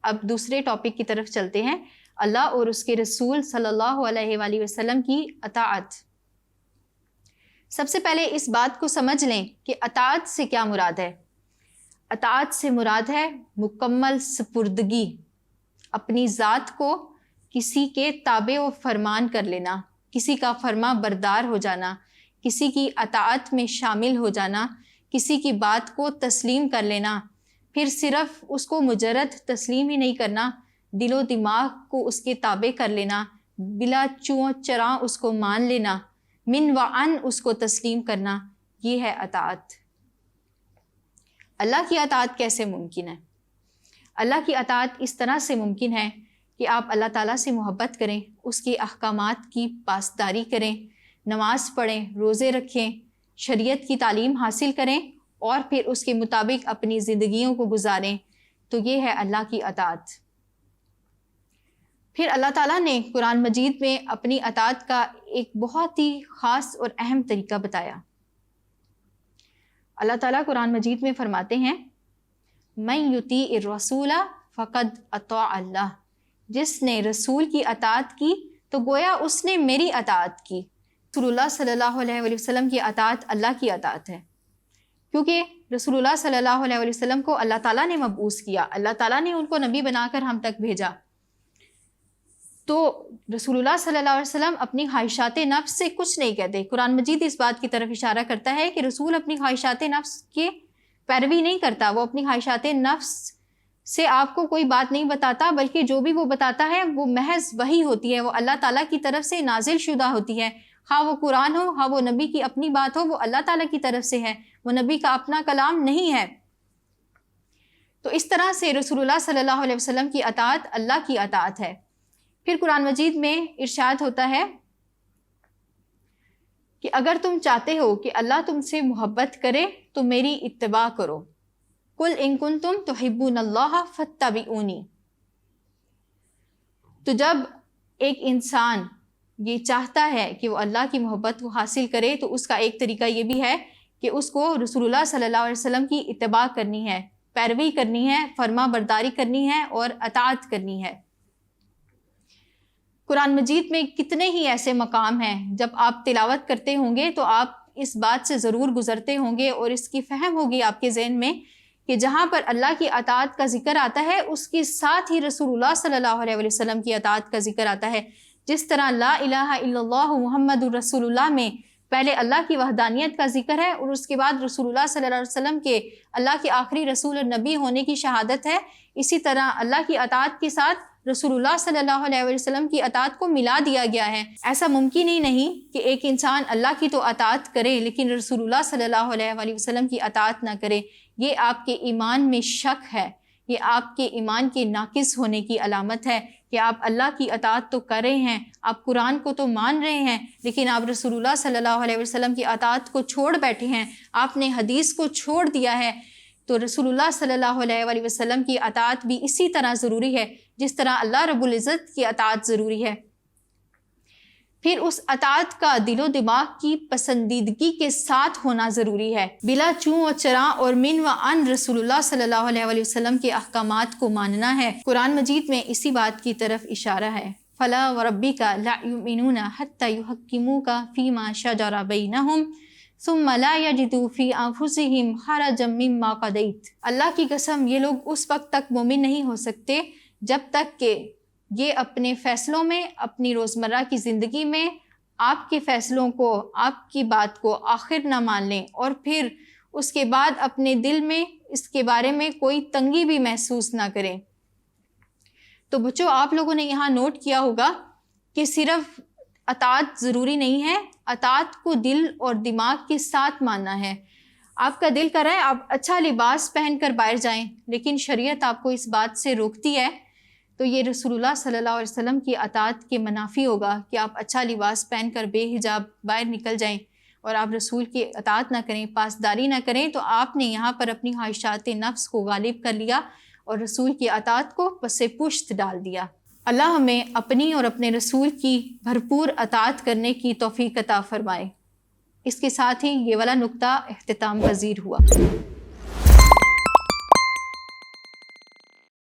اب دوسرے ٹاپک کی طرف چلتے ہیں، اللہ اور اس کے رسول صلی اللہ علیہ وآلہ وسلم کی اطاعت۔ سب سے پہلے اس بات کو سمجھ لیں کہ اطاعت سے کیا مراد ہے۔ اطاعت سے مراد ہے مکمل سپردگی، اپنی ذات کو کسی کے تابع و فرمان کر لینا، کسی کا فرما بردار ہو جانا، کسی کی اطاعت میں شامل ہو جانا، کسی کی بات کو تسلیم کر لینا، پھر صرف اس کو مجرد تسلیم ہی نہیں کرنا، دل و دماغ کو اس کے تابع کر لینا، بلا چوں چراں اس کو مان لینا، من و عن اس کو تسلیم کرنا، یہ ہے اطاعت۔ اللہ کی اطاعت کیسے ممکن ہے؟ اللہ کی اطاعت اس طرح سے ممکن ہے کہ آپ اللہ تعالیٰ سے محبت کریں، اس کے احکامات کی پاسداری کریں، نماز پڑھیں، روزے رکھیں، شریعت کی تعلیم حاصل کریں اور پھر اس کے مطابق اپنی زندگیوں کو گزاریں، تو یہ ہے اللہ کی اطاعت۔ پھر اللہ تعالیٰ نے قرآن مجید میں اپنی اطاعت کا ایک بہت ہی خاص اور اہم طریقہ بتایا۔ اللہ تعالیٰ قرآن مجید میں فرماتے ہیں، من یطیع الرسول فقد اطاع اللہ، جس نے رسول کی اطاعت کی تو گویا اس نے میری اطاعت کی۔ رسول اللہ صلی اللہ علیہ وآلہ وسلم کی اطاعت اللہ کی اطاعت ہے، کیونکہ رسول اللہ صلی اللہ علیہ وآلہ وسلم کو اللہ تعالیٰ نے مبعوث کیا، اللہ تعالیٰ نے ان کو نبی بنا کر ہم تک بھیجا۔ تو رسول اللہ صلی اللہ علیہ وسلم اپنی خواہشات نفس سے کچھ نہیں کہتے۔ قرآن مجید اس بات کی طرف اشارہ کرتا ہے کہ رسول اپنی خواہشات نفس کے پیروی نہیں کرتا، وہ اپنی خواہشات نفس سے آپ کو کوئی بات نہیں بتاتا، بلکہ جو بھی وہ بتاتا ہے وہ محض وحی ہوتی ہے، وہ اللہ تعالیٰ کی طرف سے نازل شدہ ہوتی ہے، خواہ وہ قرآن ہو، خواہ وہ نبی کی اپنی بات ہو، وہ اللہ تعالیٰ کی طرف سے ہے، وہ نبی کا اپنا کلام نہیں ہے۔ تو اس طرح سے رسول اللہ صلی اللہ علیہ وسلم کی اطاعت اللہ کی اطاعت ہے۔ پھر قرآن مجید میں ارشاد ہوتا ہے کہ اگر تم چاہتے ہو کہ اللہ تم سے محبت کرے تو میری اتباع کرو، قل ان کنتم تحبون اللہ فاتبعونی۔ تو جب ایک انسان یہ چاہتا ہے کہ وہ اللہ کی محبت کو حاصل کرے تو اس کا ایک طریقہ یہ بھی ہے کہ اس کو رسول اللہ صلی اللہ علیہ وسلم کی اتباع کرنی ہے، پیروی کرنی ہے، فرما برداری کرنی ہے اور اطاعت کرنی ہے۔ قرآن مجید میں کتنے ہی ایسے مقام ہیں، جب آپ تلاوت کرتے ہوں گے تو آپ اس بات سے ضرور گزرتے ہوں گے اور اس کی فہم ہوگی آپ کے ذہن میں کہ جہاں پر اللہ کی اطاعت کا ذکر آتا ہے اس کے ساتھ ہی رسول اللہ صلی اللہ علیہ وسلم کی اطاعت کا ذکر آتا ہے۔ جس طرح لا الہ الا اللہ محمد الرسول اللہ میں پہلے اللہ کی وحدانیت کا ذکر ہے اور اس کے بعد رسول اللہ صلی اللہ علیہ وسلم کے اللہ کے آخری رسول اور نبی ہونے کی شہادت ہے، اسی طرح اللہ کی اطاعت کے ساتھ رسول اللہ صلی اللہ علیہ وسلم کی اطاعت کو ملا دیا گیا ہے۔ ایسا ممکن ہی نہیں کہ ایک انسان اللہ کی تو اطاعت کرے لیکن رسول اللہ صلی اللہ علیہ وسلم کی اطاعت نہ کرے، یہ آپ کے ایمان میں شک ہے، یہ آپ کے ایمان کے ناقص ہونے کی علامت ہے کہ آپ اللہ کی اطاعت تو کر رہے ہیں، آپ قرآن کو تو مان رہے ہیں لیکن آپ رسول اللہ صلی اللہ علیہ وسلم کی اطاعت کو چھوڑ بیٹھے ہیں، آپ نے حدیث کو چھوڑ دیا ہے۔ تو رسول اللہ صلی اللہ علیہ وسلم کی اطاعت بھی اسی طرح ضروری ہے جس طرح اللہ رب العزت کی اطاعت ضروری ہے۔ پھر اس اطاعت کا دل و دماغ کی پسندیدگی کے ساتھ ہونا ضروری ہے، بلا چوں و چراں اور من و عن رسول اللہ صلی اللہ علیہ وسلم کے احکامات کو ماننا ہے۔ قرآن مجید میں اسی بات کی طرف اشارہ ہے، فلا وربک لا یؤمنون حتی یحکموک فیما شجر بینہم ثم لا یجدوا فی انفسہم حرجا مما قضیت۔ اللہ کی قسم یہ لوگ اس وقت تک مومن نہیں ہو سکتے جب تک کہ یہ اپنے فیصلوں میں، اپنی روزمرہ کی زندگی میں آپ کے فیصلوں کو، آپ کی بات کو آخر نہ مان لیں اور پھر اس کے بعد اپنے دل میں اس کے بارے میں کوئی تنگی بھی محسوس نہ کریں۔ تو بچوں، آپ لوگوں نے یہاں نوٹ کیا ہوگا کہ صرف اطاعت ضروری نہیں ہے، اطاعت کو دل اور دماغ کے ساتھ ماننا ہے۔ آپ کا دل کر رہا ہے آپ اچھا لباس پہن کر باہر جائیں لیکن شریعت آپ کو اس بات سے روکتی ہے، تو یہ رسول اللہ صلی اللہ علیہ وسلم کی اطاعت کے منافی ہوگا کہ آپ اچھا لباس پہن کر بے حجاب باہر نکل جائیں اور آپ رسول کی اطاعت نہ کریں، پاسداری نہ کریں، تو آپ نے یہاں پر اپنی خواہشات نفس کو غالب کر لیا اور رسول کی اطاعت کو پس پشت ڈال دیا۔ اللہ ہمیں اپنی اور اپنے رسول کی بھرپور اطاعت کرنے کی توفیق عطا فرمائے۔ اس کے ساتھ ہی یہ والا نقطہ اختتام پذیر ہوا۔